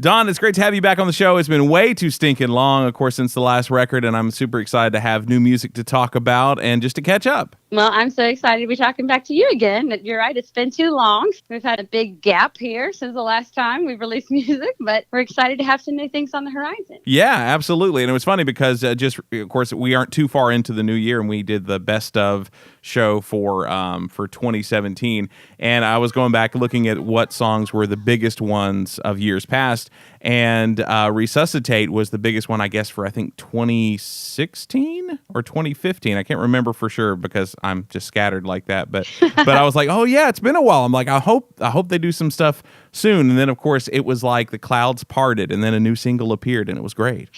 Dawn, it's great to have you back on the show. It's been way too stinking long, of course, since the last record, and I'm super excited to have new music to talk about and just to catch up. Well, I'm so excited to be talking back to you again. You're right, it's been too long. We've had a big gap here since the last time we've released music, but we're excited to have some new things on the horizon. Yeah, absolutely. And it was funny because of course, we aren't too far into the new year, and we did the best of show for 2017. And I was going back looking at what songs were the biggest ones of years past, and Resuscitate was the biggest one, I guess, for I think 2016 or 2015. I can't remember for sure because I'm just scattered like that. But I was like, oh yeah, it's been a while. I'm like, I hope they do some stuff soon. And then of course it was like the clouds parted, and then a new single appeared, and it was great.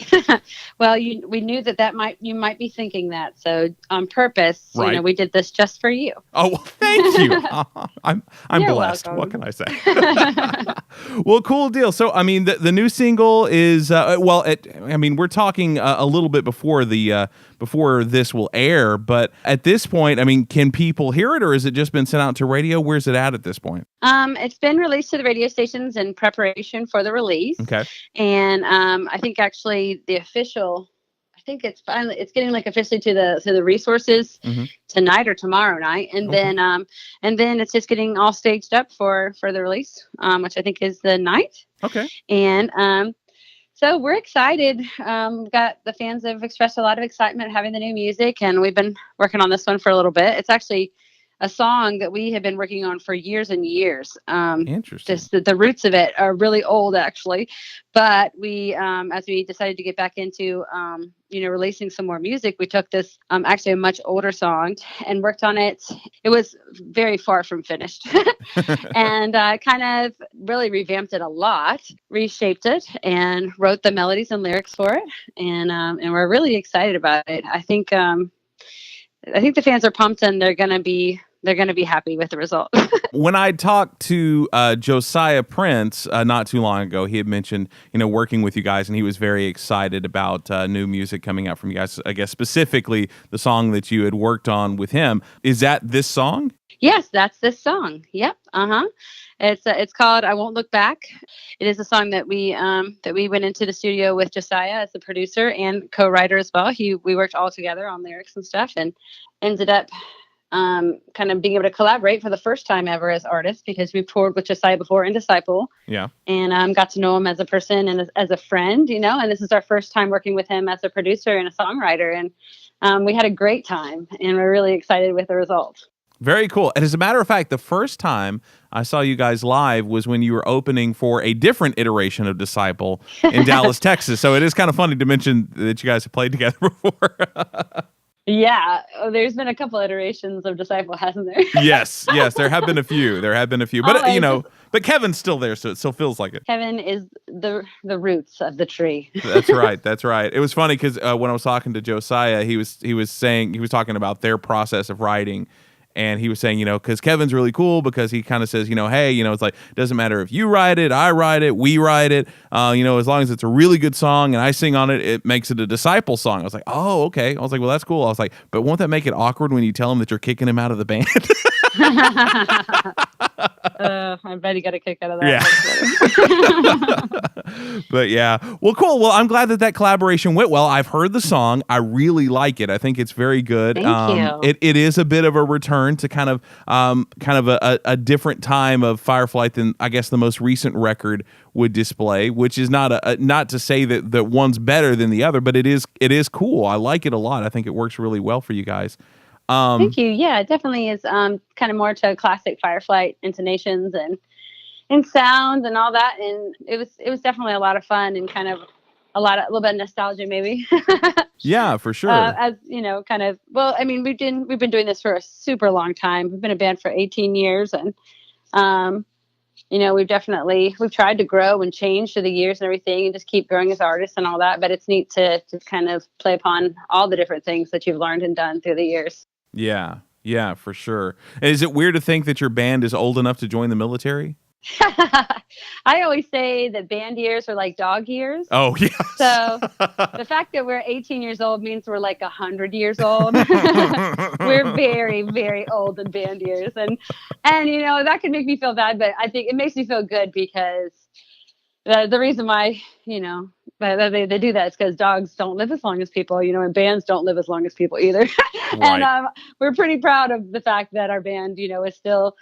Well, we knew that you might be thinking that, so on purpose, right. We did this just for you. Oh, well, thank you. I'm You're blessed. welcome. What can I say? Well, cool deal. So, I mean, the new single is we're talking a little bit before before this will air, but at this point, I mean, can people hear it, or has it just been sent out to radio? Where's it at this point? It's been released to the radio stations in preparation for the release. Okay. And I think actually it's getting like officially to the resources tonight or tomorrow night, and then it's just getting all staged up for the release, which I think is the night. Okay. And so we're excited. The fans have expressed a lot of excitement having the new music, and we've been working on this one for a little bit. It's actually a song that we have been working on for years and years. Interesting. Just the roots of it are really old, actually. But we, as we decided to get back into, releasing some more music, we took this, actually a much older song and worked on it. It was very far from finished and kind of really revamped it a lot, reshaped it, and wrote the melodies and lyrics for it. And we're really excited about it. I think the fans are pumped, and they're going to be happy with the result. When I talked to Josiah Prince not too long ago, he had mentioned, working with you guys, and he was very excited about new music coming out from you guys. I guess specifically the song that you had worked on with him. Is that this song? Yes, that's this song. Yep. It's called "I Won't Look Back." It is a song that we went into the studio with Josiah as the producer and co-writer as well. We worked all together on lyrics and stuff, and ended up kind of being able to collaborate for the first time ever as artists, because we toured with Josiah before in Disciple. Yeah. And got to know him as a person and as a friend, and this is our first time working with him as a producer and a songwriter. And we had a great time, and we're really excited with the result. Very cool. And as a matter of fact, the first time I saw you guys live was when you were opening for a different iteration of Disciple in Dallas, Texas. So it is kind of funny to mention that you guys have played together before. Yeah, there's been a couple iterations of Disciple, hasn't there? Yes, there have been a few. But but Kevin's still there, so it still feels like it. Kevin is the roots of the tree. That's right. It was funny because when I was talking to Josiah, he was talking about their process of writing. And he was saying, because Kevin's really cool because he kind of says, hey, it's like, it doesn't matter if you write it, I write it, we write it. As long as it's a really good song and I sing on it, it makes it a Disciple song. I was like, oh, okay. I was like, well, that's cool. I was like, but won't that make it awkward when you tell him that you're kicking him out of the band? I bet he got a kick out of that. Yeah. But yeah. Well, cool. Well, I'm glad that collaboration went well. I've heard the song. I really like it. I think it's very good. Thank you. It is a bit of a return to kind of a different time of Fireflight than I guess the most recent record would display, which is not to say that one's better than the other, but it is cool. I like it a lot. I think it works really well for you guys. Thank you. Yeah, it definitely is kind of more to classic Fireflight intonations and sounds and all that. And it was definitely a lot of fun and kind of a little bit of nostalgia, maybe. Yeah, for sure. As kind of, well, I mean, we've been doing this for a super long time. We've been a band for 18 years, and we've tried to grow and change through the years and everything, and just keep growing as artists and all that. But it's neat to kind of play upon all the different things that you've learned and done through the years. Yeah, for sure. Is it weird to think that your band is old enough to join the military? I always say that band years are like dog years. Oh, yeah. So the fact that we're 18 years old means we're like 100 years old. We're very, very old in band years. And that can make me feel bad, but I think it makes me feel good because the reason why, they do that is because dogs don't live as long as people, and bands don't live as long as people either. And Right. we're pretty proud of the fact that our band, is still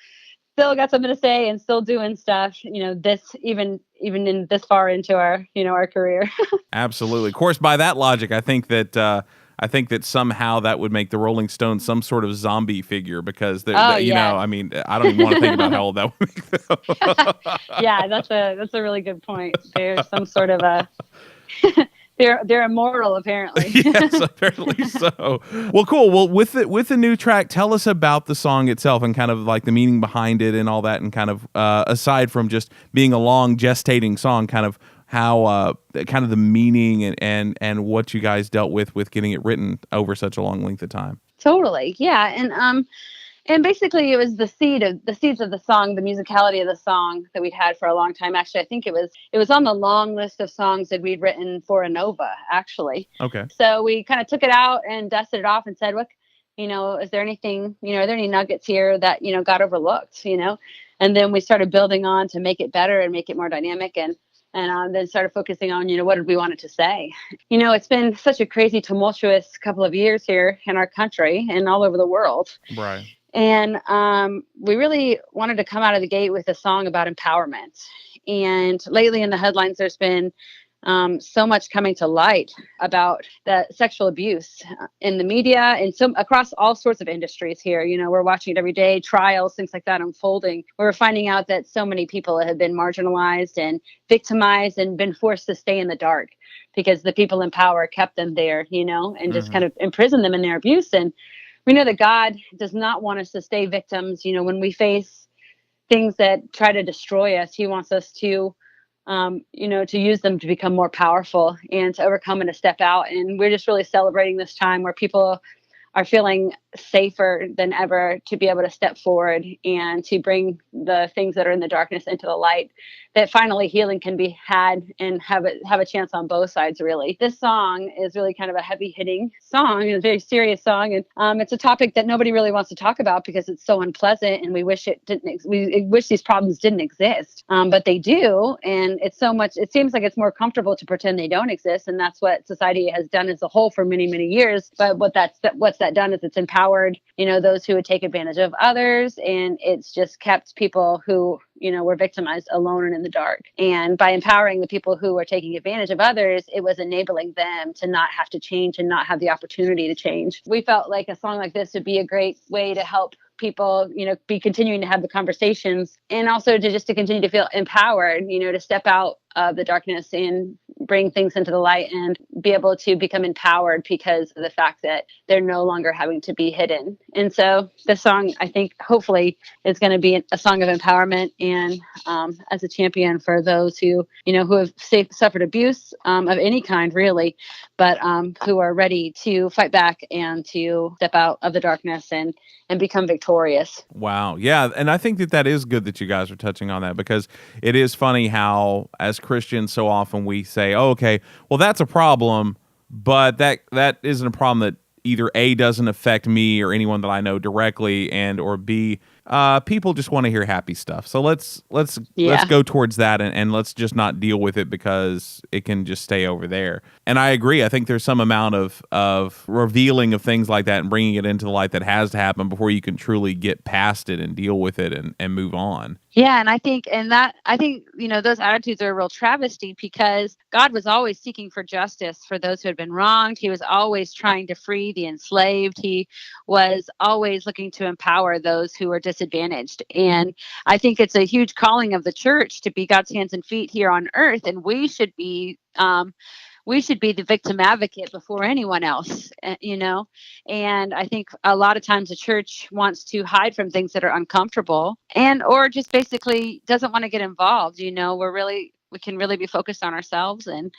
got something to say and still doing stuff, this even in this far into our, our career. Absolutely. Of course, by that logic, I think that somehow that would make the Rolling Stones some sort of zombie figure because Oh I yes. mean, I don't even want to think about how old that would make them. Yeah, that's a really good point. There's some sort of a they're immortal apparently. Yes, apparently so. Well, cool. Well, with the new track, tell us about the song itself and kind of like the meaning behind it and all that, and kind of aside from just being a long gestating song, kind of how kind of the meaning and what you guys dealt with getting it written over such a long length of time. Totally. Yeah. And basically, it was the seeds of the song, the musicality of the song that we'd had for a long time. Actually, I think it was on the long list of songs that we'd written for Inova, actually. Okay. So we kind of took it out and dusted it off and said, "Look, is there anything? Are there any nuggets here that got overlooked? And then we started building on to make it better and make it more dynamic and then started focusing on what did we want it to say. It's been such a crazy, tumultuous couple of years here in our country and all over the world. Right. And we really wanted to come out of the gate with a song about empowerment. And lately in the headlines, there's been so much coming to light about the sexual abuse in the media and so across all sorts of industries here. We're watching it every day, trials, things like that unfolding. We're finding out that so many people have been marginalized and victimized and been forced to stay in the dark because the people in power kept them there, and just kind of imprisoned them in their abuse. And we know that God does not want us to stay victims. When we face things that try to destroy us, he wants us to, to use them to become more powerful and to overcome and to step out. And we're just really celebrating this time where people are feeling safer than ever to be able to step forward and to bring the things that are in the darkness into the light, that finally healing can be had and have a chance on both sides. Really, this song is really kind of a heavy hitting song. It's a very serious song, and it's a topic that nobody really wants to talk about because it's so unpleasant, and we wish it didn't. We wish these problems didn't exist, but they do, and it's so much. It seems like it's more comfortable to pretend they don't exist, and that's what society has done as a whole for many, many years. But what's that done is it's empowered, those who would take advantage of others, and it's just kept people who were victimized alone and in the dark. And by empowering the people who were taking advantage of others, it was enabling them to not have to change and not have the opportunity to change. We felt like a song like this would be a great way to help people, be continuing to have the conversations, and also to continue to feel empowered, to step out of the darkness and bring things into the light and be able to become empowered because of the fact that they're no longer having to be hidden. And so this song, I think, hopefully is going to be a song of empowerment and as a champion for those who have suffered abuse of any kind, really, but who are ready to fight back and to step out of the darkness and become victorious. Wow. Yeah. And I think that is good that you guys are touching on that, because it is funny how, as Christians, so often we say, oh, okay, well, that's a problem, but that isn't a problem that either A, doesn't affect me or anyone that I know directly, and or B, people just want to hear happy stuff. So let's go towards that and let's just not deal with it because it can just stay over there. And I agree. I think there's some amount of revealing of things like that and bringing it into the light that has to happen before you can truly get past it and deal with it and move on. Yeah, and I think those attitudes are a real travesty because God was always seeking for justice for those who had been wronged. He was always trying to free the enslaved. He was always looking to empower those who were disadvantaged. And I think it's a huge calling of the church to be God's hands and feet here on earth, and we should be the victim advocate before anyone else, And I think a lot of times the church wants to hide from things that are uncomfortable or just basically doesn't want to get involved. We can really be focused on ourselves and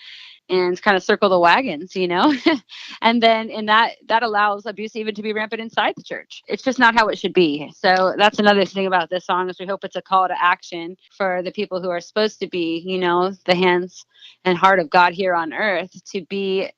kind of circle the wagons, and then that allows abuse even to be rampant inside the church. It's just not how it should be. So that's another thing about this song, is we hope it's a call to action for the people who are supposed to be, the hands and heart of God here on earth, to be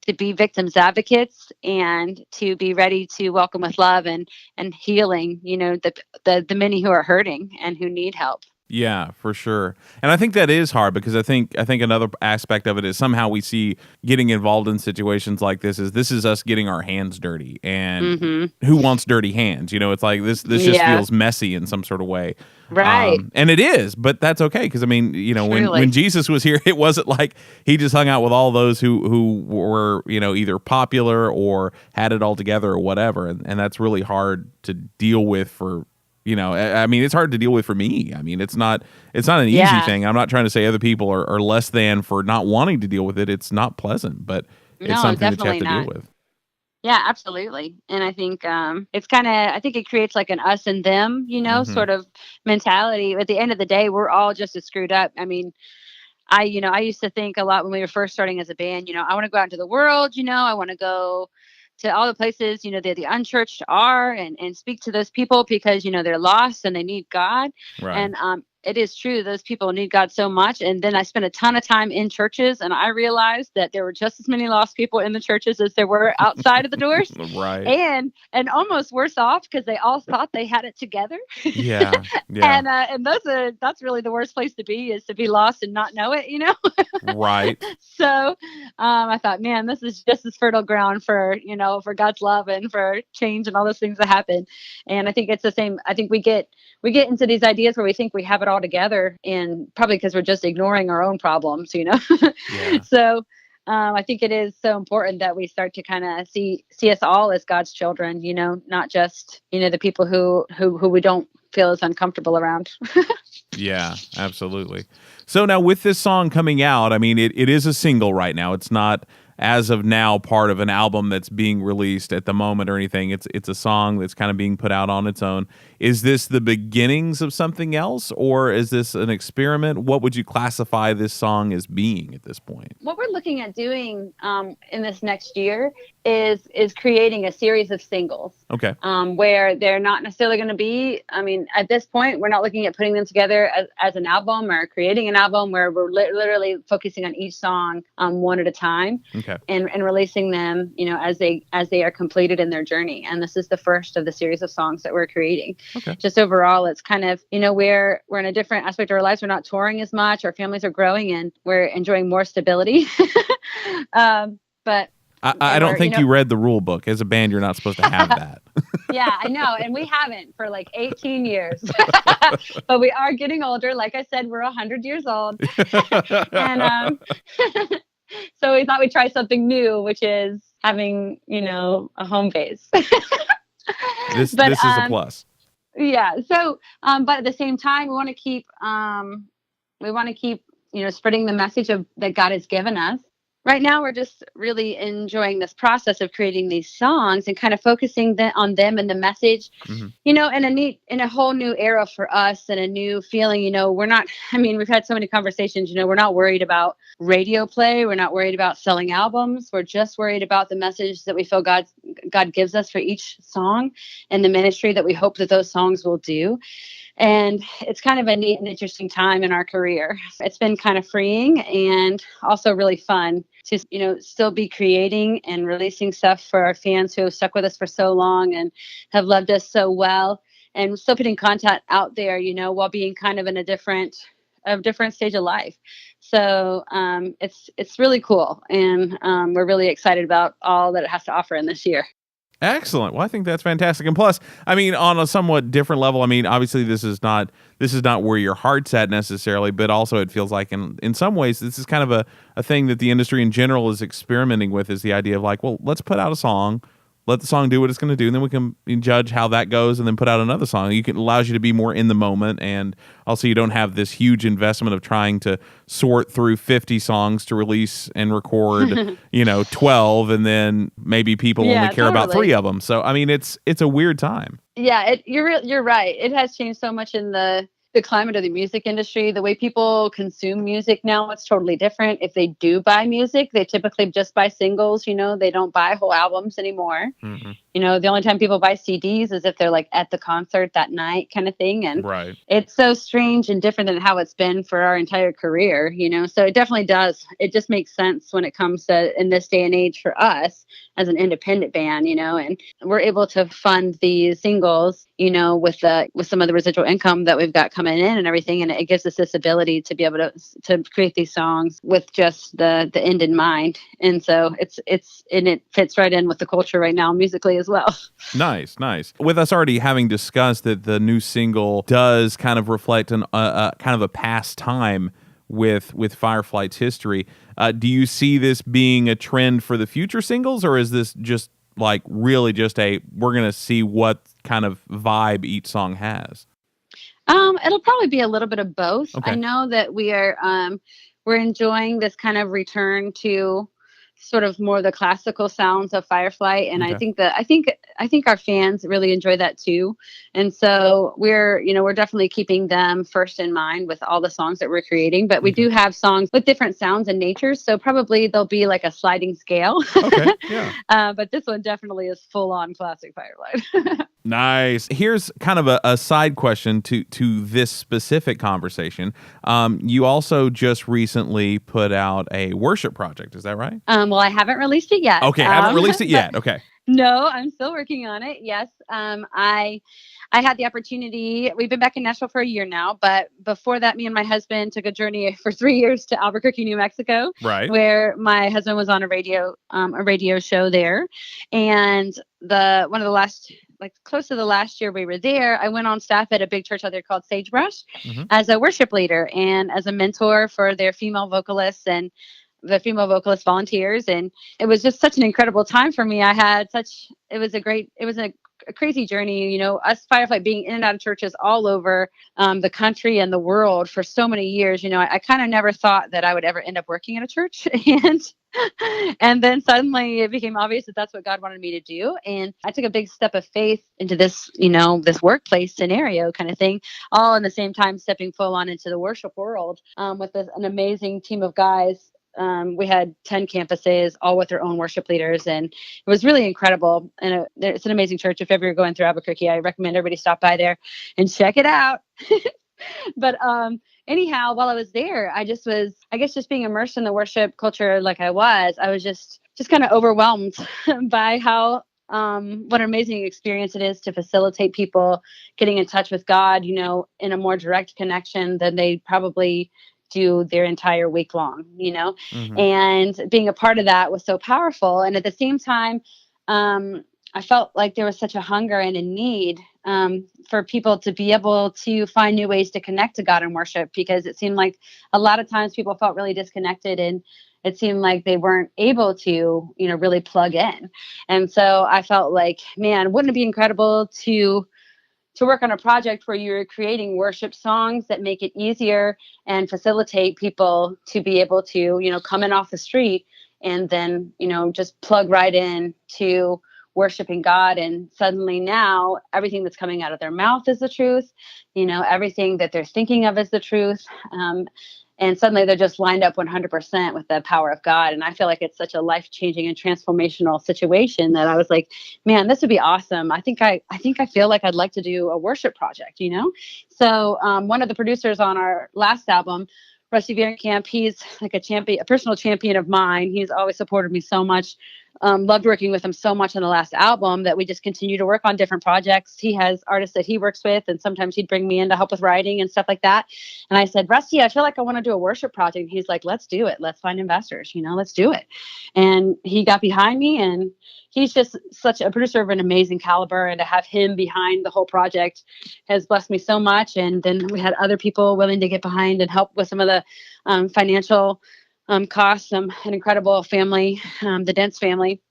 victims advocates and to be ready to welcome with love and healing, the many who are hurting and who need help. Yeah, for sure. And I think that is hard because I think another aspect of it is somehow we see getting involved in situations like this is us getting our hands dirty. And Mm-hmm. who wants dirty hands? It's like this just Yeah. feels messy in some sort of way. Right. And it is, but that's okay because I mean, when Truly. Jesus was here, it wasn't like he just hung out with all those who were, either popular or had it all together or whatever. And that's really hard to deal with for I mean, it's hard to deal with for me. I mean, it's not an easy Yeah. thing. I'm not trying to say other people are less than for not wanting to deal with it. It's not pleasant, but it's No, something that you have definitely to deal not. with. Yeah, absolutely. And I think it's kind of, I think it creates like an us and them, Hmm. sort of mentality. At the end of the day, we're all just as screwed up. I mean, I used to think a lot when we were first starting as a band, I want to go out into the world, I want to go to all the places, that the unchurched are and speak to those people because, they're lost and they need God. Right. And it is true. Those people need God so much. And then I spent a ton of time in churches and I realized that there were just as many lost people in the churches as there were outside of the doors Right. and almost worse off because they all thought they had it together. Yeah. Yeah. And that's really the worst place to be, is to be lost and not know it, Right. So I thought, man, this is just as fertile ground for, for God's love and for change and all those things that happen. And I think it's the same. I think we get into these ideas where we think we have it all together, and probably because we're just ignoring our own problems, Yeah. So I think it is so important that we start to kind of see us all as God's children, not just, the people who we don't feel as uncomfortable around. Yeah, absolutely. So now with this song coming out, I mean, it is a single right now. It's not, as of now, part of an album that's being released at the moment or anything. It's a song that's kind of being put out on its own. Is this the beginnings of something else, or is this an experiment? What would you classify this song as being at this point? What we're looking at doing in this next year is creating a series of singles. Okay. Where they're not necessarily going to be. I mean, at this point, we're not looking at putting them together as an album or creating an album, where we're literally focusing on each song one at a time. Okay. And releasing them, as they are completed in their journey. And this is the first of the series of songs that we're creating. Okay. Just overall, it's kind of, we're in a different aspect of our lives. We're not touring as much. Our families are growing and we're enjoying more stability. But I don't think you read the rule book. As a band, you're not supposed to have that. Yeah, I know. And we haven't for like 18 years. But we are getting older. Like I said, we're 100 years old. And so we thought we'd try something new, which is having, a home base. This is a plus. Yeah. So, but at the same time, we want to keep, spreading the message that God has given us. Right now, we're just really enjoying this process of creating these songs and kind of focusing on them and the message, Mm-hmm. in a whole new era for us and a new feeling. We're not, we've had so many conversations, we're not worried about radio play. We're not worried about selling albums. We're just worried about the message that we feel God gives us for each song and the ministry that we hope that those songs will do. And it's kind of a neat and interesting time in our career. It's been kind of freeing and also really fun to, still be creating and releasing stuff for our fans who have stuck with us for so long and have loved us so well, and still putting content out there, while being kind of in a different stage of life. So it's really cool. And we're really excited about all that it has to offer in this year. Excellent. Well, I think that's fantastic. And plus, I mean, on a somewhat different level, I mean, obviously this is not where your heart's at necessarily, but also it feels like in some ways, this is kind of a thing that the industry in general is experimenting with, is the idea of like, well, let's put out a song, let the song do what it's going to do, and then we can judge how that goes and then put out another song. It allows you to be more in the moment, and also you don't have this huge investment of trying to sort through 50 songs to release and record, 12, and then maybe people only care about 3 of them. So, I mean, it's a weird time. Yeah, you're right. It has changed so much in the climate of the music industry. The way people consume music now, it's totally different. If they do buy music, they typically just buy singles. They don't buy whole albums anymore. Mm-hmm. The only time people buy CDs is if they're like at the concert that night kind of thing. And right. It's so strange and different than how it's been for our entire career, So it definitely does. It just makes sense when it comes to, in this day and age, for us as an independent band, and we're able to fund these singles, with some of the residual income that we've got coming coming in and everything. And it gives us this ability to be able to create these songs with just the end in mind. And so it fits right in with the culture right now musically as well. Nice, nice. With us already having discussed that the new single does kind of reflect kind of a past time with Fireflight's history, do you see this being a trend for the future singles, or is this just like really just we're going to see what kind of vibe each song has? It'll probably be a little bit of both. Okay. I know that we're enjoying this kind of return to sort of more the classical sounds of Fireflight, and Okay. I think our fans really enjoy that too. And so we're definitely keeping them first in mind with all the songs that we're creating. But we do have songs with different sounds and natures, so probably there'll be like a sliding scale. Okay. Yeah. But this one definitely is full on classic Fireflight. Nice. Here's kind of a side question to this specific conversation. You also just recently put out a worship project. Is that right? Well, I haven't released it yet. Okay, haven't released it yet. Okay. No, I'm still working on it. Yes. I had the opportunity. We've been back in Nashville for a year now, but before that, me and my husband took a journey for 3 years to Albuquerque, New Mexico, Right. where my husband was on a radio show there. And one of the last, like close to the last year we were there, I went on staff at a big church out there called Sagebrush as a worship leader and as a mentor for their female vocalists and the female vocalist volunteers. And it was just such an incredible time for me. It was a crazy journey, us Fireflight being in and out of churches all over the country and the world for so many years. I kind of never thought that I would ever end up working at a church. And then suddenly it became obvious that that's what God wanted me to do. And I took a big step of faith into this, this workplace scenario kind of thing, all in the same time stepping full on into the worship world with an amazing team of guys. We had 10 campuses, all with their own worship leaders, and it was really incredible. And it's an amazing church. If ever you're going through Albuquerque, I recommend everybody stop by there and check it out. But anyhow, while I was there, I guess just being immersed in the worship culture like I was just kind of overwhelmed by how what an amazing experience it is to facilitate people getting in touch with God, in a more direct connection than they probably do their entire week long, and being a part of that was so powerful. And at the same time, I felt like there was such a hunger and a need for people to be able to find new ways to connect to God and worship, because it seemed like a lot of times people felt really disconnected and it seemed like they weren't able to, really plug in. And so I felt like, man, wouldn't it be incredible to work on a project where you're creating worship songs that make it easier and facilitate people to be able to, come in off the street and then, just plug right in to worshiping God. And suddenly now everything that's coming out of their mouth is the truth, everything that they're thinking of is the truth. And suddenly they're just lined up 100% with the power of God. And I feel like it's such a life-changing and transformational situation that I was like, man, this would be awesome. I feel like I'd like to do a worship project, So one of the producers on our last album, Rusty Vierenkamp, he's like a personal champion of mine. He's always supported me so much. Loved working with him so much on the last album that we just continue to work on different projects. He has artists that he works with, and sometimes he'd bring me in to help with writing and stuff like that. And I said, Rusty, I feel like I want to do a worship project. And he's like, let's do it. Let's find investors, let's do it. And he got behind me, and he's just such a producer of an amazing caliber, and to have him behind the whole project has blessed me so much. And then we had other people willing to get behind and help with some of the financial costs. An incredible family, the Dents family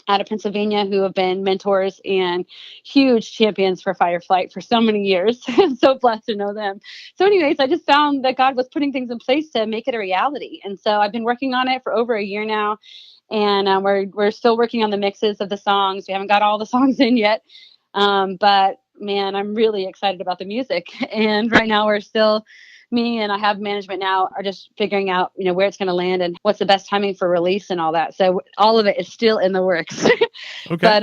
out of Pennsylvania, who have been mentors and huge champions for Fireflight for so many years. I'm so blessed to know them. So anyways, I just found that God was putting things in place to make it a reality. And so I've been working on it for over a year now. And we're still working on the mixes of the songs. We haven't got all the songs in yet. But man, I'm really excited about the music. And right now me and I have management now are just figuring out, where it's going to land and what's the best timing for release and all that. So all of it is still in the works. Okay. But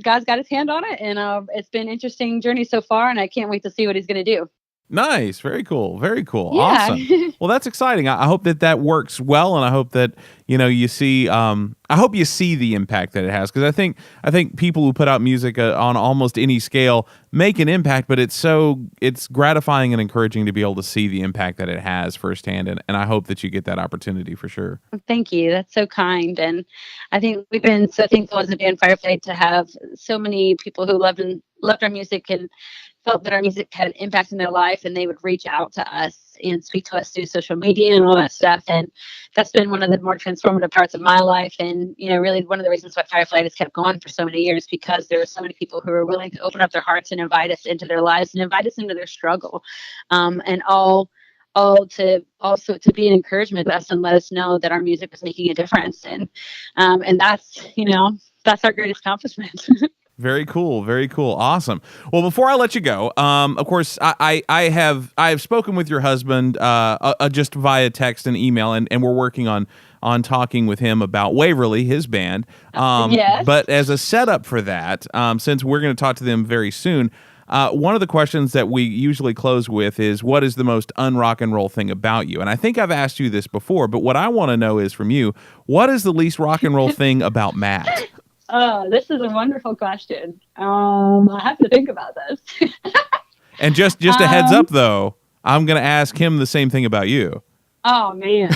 God's got his hand on it, and it's been an interesting journey so far, and I can't wait to see what he's going to do. Nice. Very cool. Very cool. Yeah. Awesome. Well, that's exciting. I hope that that works well, and I hope that you see. I hope you see the impact that it has, because I think people who put out music on almost any scale make an impact, but it's gratifying and encouraging to be able to see the impact that it has firsthand, and I hope that you get that opportunity for sure. Thank you. That's so kind. And I think we've been so thankful as a band Firefly to have so many people who loved our music and felt that our music had an impact in their life, and they would reach out to us and speak to us through social media and all that stuff. And that's been one of the more transformative parts of my life. And, really one of the reasons why Firefly has kept going for so many years, because there are so many people who are willing to open up their hearts and invite us into their lives and invite us into their struggle. And all to also to be an encouragement to us and let us know that our music is making a difference. And that's our greatest accomplishment. Very cool. Very cool. Awesome. Well, before I let you go, of course, I have spoken with your husband just via text and email, and we're working on talking with him about Waverly, his band. Yes. But as a setup for that, since we're going to talk to them very soon, one of the questions that we usually close with is, what is the most un-rock and roll thing about you? And I think I've asked you this before, but what I want to know is from you, what is the least rock and roll thing about Matt? Oh, this is a wonderful question. I have to think about this. And just a heads up, though, I'm going to ask him the same thing about you. Oh, man.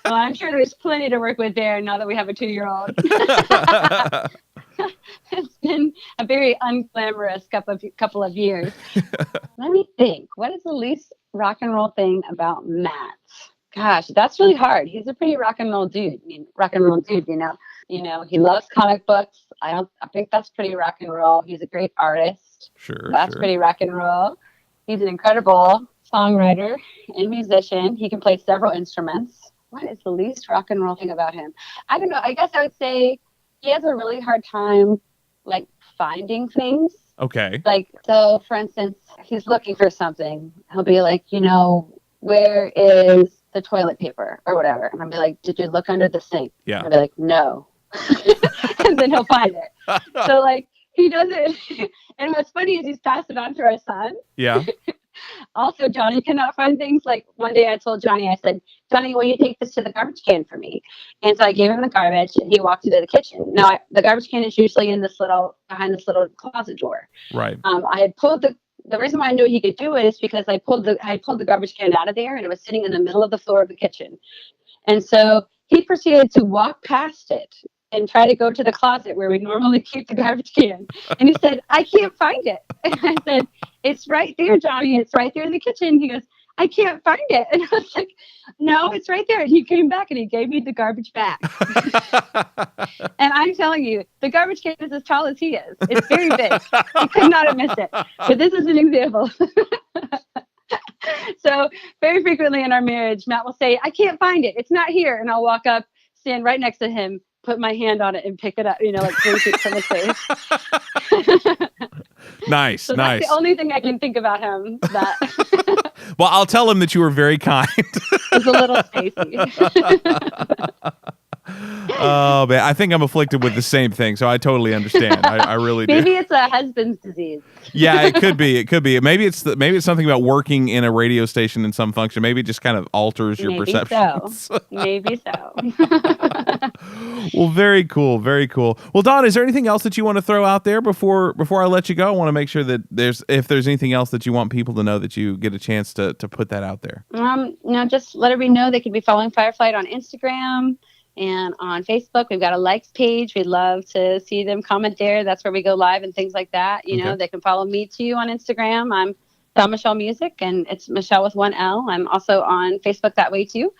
Well, I'm sure there's plenty to work with there now that we have a 2-year-old. It's been a very unglamorous couple of years. Let me think. What is the least rock and roll thing about Matt? Gosh, that's really hard. He's a pretty rock and roll dude. He loves comic books. I think that's pretty rock and roll. He's a great artist. Sure. That's pretty rock and roll. He's an incredible songwriter and musician. He can play several instruments. What is the least rock and roll thing about him? I don't know. I guess I would say he has a really hard time, finding things. Okay. So for instance, he's looking for something. He'll be like, where is the toilet paper or whatever? And I'll be like, did you look under the sink? Yeah. I'll be like, no. And then he'll find it. So he does it. And what's funny is he's passed it on to our son. Yeah. Also, Johnny cannot find things. One day I told Johnny, I said, Johnny, will you take this to the garbage can for me? And so I gave him the garbage, and he walked into the kitchen. Now, the garbage can is usually behind this little closet door. Right. I had pulled the reason why I knew he could do it is because I pulled the garbage can out of there, and it was sitting in the middle of the floor of the kitchen. And so he proceeded to walk past it and try to go to the closet where we normally keep the garbage can. And he said, I can't find it. And I said, it's right there, Johnny. It's right there in the kitchen. He goes, I can't find it. And I was like, no, it's right there. And he came back and he gave me the garbage back. And I'm telling you, the garbage can is as tall as he is. It's very big. He could not have missed it. But this is an example. So very frequently in our marriage, Matt will say, I can't find it. It's not here. And I'll walk up, stand right next to him, put my hand on it and pick it up, 3 feet from his face. Nice, so nice. That's the only thing I can think about him. That Well, I'll tell him that you were very kind. is a little spacey. Oh, man, I think I'm afflicted with the same thing, so I totally understand. I really do. Maybe it's a husband's disease. Yeah, it could be. It could be. Maybe it's something about working in a radio station in some function. Maybe it just kind of alters your perceptions. So. Maybe so. Well, very cool. Very cool. Well, Dawn, is there anything else that you want to throw out there before I let you go? I want to make sure that if there's anything else that you want people to know, that you get a chance to put that out there. No, just let everybody know they could be following Fireflight on Instagram and on Facebook. We've got a likes page. We'd love to see them comment there. That's where we go live and things like that. They can follow me too on Instagram. I'm Dawn Michele Music, and it's Michelle with 1 L. I'm also on Facebook that way too.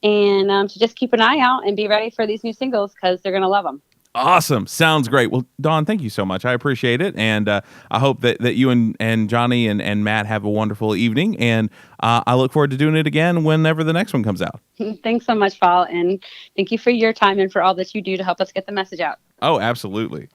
And to just keep an eye out and be ready for these new singles, because they're going to love them. Awesome. Sounds great. Well, Dawn, thank you so much. I appreciate it. And I hope that you and Johnny and Matt have a wonderful evening. And I look forward to doing it again whenever the next one comes out. Thanks so much, Paul. And thank you for your time and for all that you do to help us get the message out. Oh, absolutely.